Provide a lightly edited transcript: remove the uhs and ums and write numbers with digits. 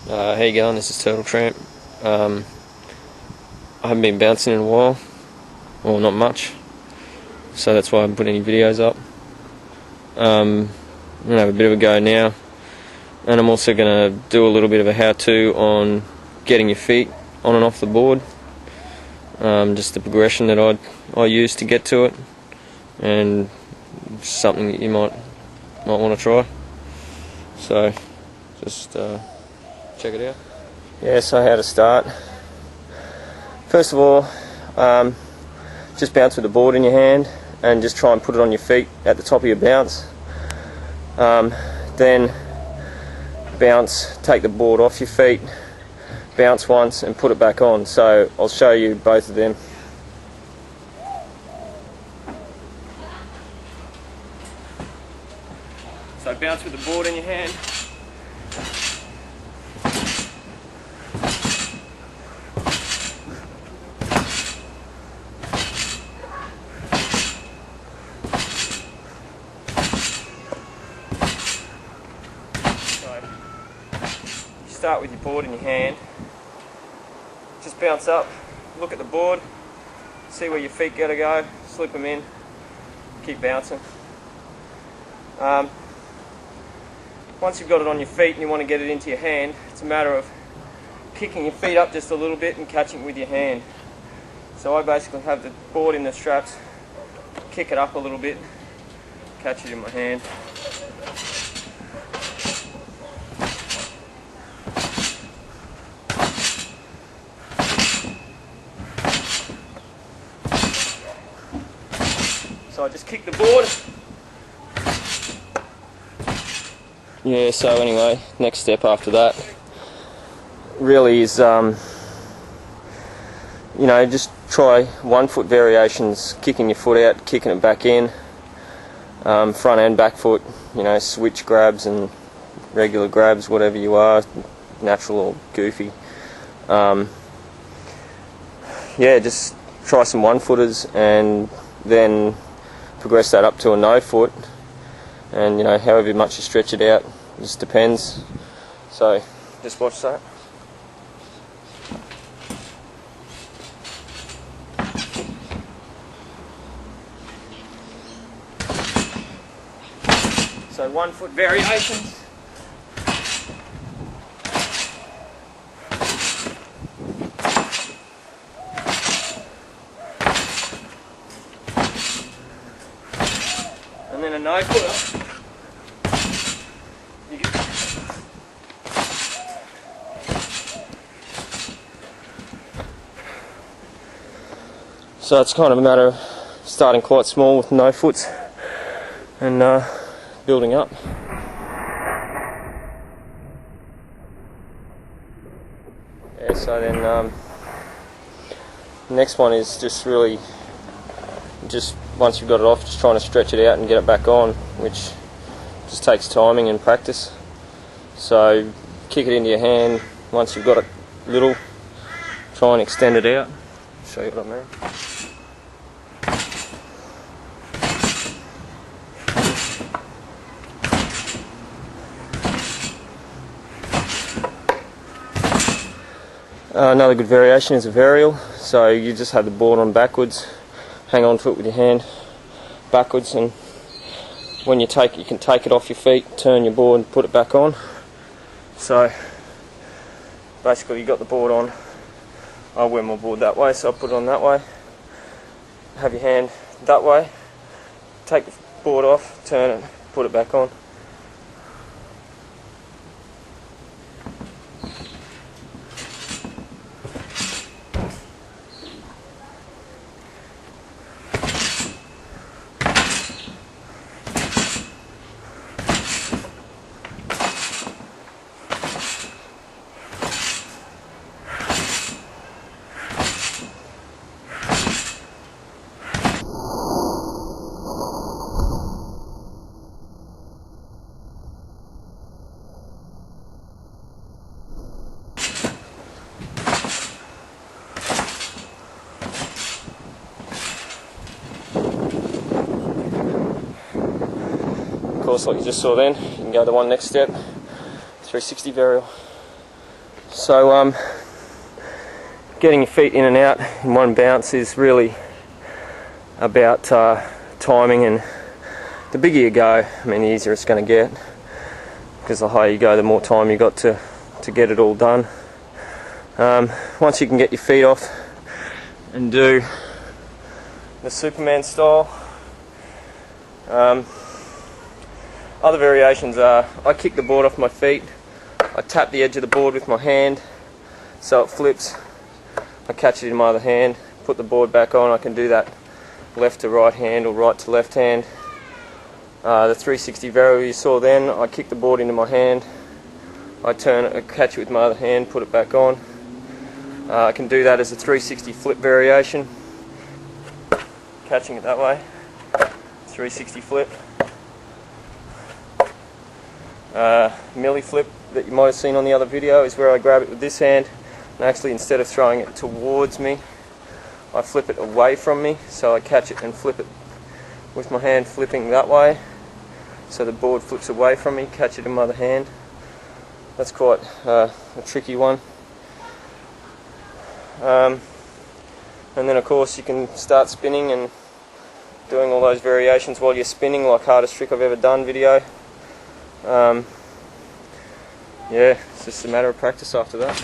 How you going? This is Turtle Tramp. I haven't been bouncing in a while, well, not much, so that's why I haven't put any videos up. I'm going to have a bit of a go now, and I'm also going to do a little bit of a how-to on getting your feet on and off the board, just the progression that I use to get to it, and something that you might want to try. So just check it out. Yeah, so how to start. First of all, just bounce with the board in your hand and just try and put it on your feet at the top of your bounce. Then bounce, take the board off your feet, bounce once and put it back on. So I'll show you both of them. So bounce with the board in your hand. Start with your board in your hand, just bounce up, look at the board, see where your feet gotta go, slip them in, keep bouncing. Once you've got it on your feet and you want to get it into your hand, it's a matter of kicking your feet up just a little bit and catching it with your hand. So I basically have the board in the straps, kick it up a little bit, catch it in my hand. So I just kick the board. Yeah, so anyway, next step after that really is, just try 1 foot variations, kicking your foot out, kicking it back in, front and back foot, switch grabs and regular grabs, whatever you are, natural or goofy. Just try some 1 footers and then progress that up to a no foot, and however much you stretch it out, just depends. So just watch that. So 1 foot variations. And then a no footer. So it's kind of a matter of starting quite small with no foots and building up. Yeah, so then the next one is just really once you've got it off, just trying to stretch it out and get it back on, which just takes timing and practice. So kick it into your hand once you've got it little, try and extend it out. Show you what I mean. Another good variation is a varial. So you just have the board on backwards, hang on to it with your hand backwards, and when you take it, you can take it off your feet, turn your board and put it back on. So basically you've got the board on. I wear my board that way, so I put it on that way. Have your hand that way, take the board off, turn it, put it back on. course, like you just saw then, you can go to one next step, 360 varial. So getting your feet in and out in one bounce is really about timing, and the bigger you go, I mean, the easier it's going to get, because the higher you go, the more time you got to get it all done. Once you can get your feet off and do the Superman style, other variations are, I kick the board off my feet, I tap the edge of the board with my hand so it flips, I catch it in my other hand, put the board back on. I can do that left to right hand or right to left hand. The 360 varial you saw then, I kick the board into my hand, I turn it, I catch it with my other hand, put it back on. I can do that as a 360 flip variation, catching it that way, 360 flip. Milli flip that you might have seen on the other video is where I grab it with this hand, and actually instead of throwing it towards me, I flip it away from me, so I catch it and flip it with my hand flipping that way, so the board flips away from me, catch it in my other hand. That's quite a tricky one. And then of course you can start spinning and doing all those variations while you're spinning, like hardest trick I've ever done video. Yeah, it's just a matter of practice after that.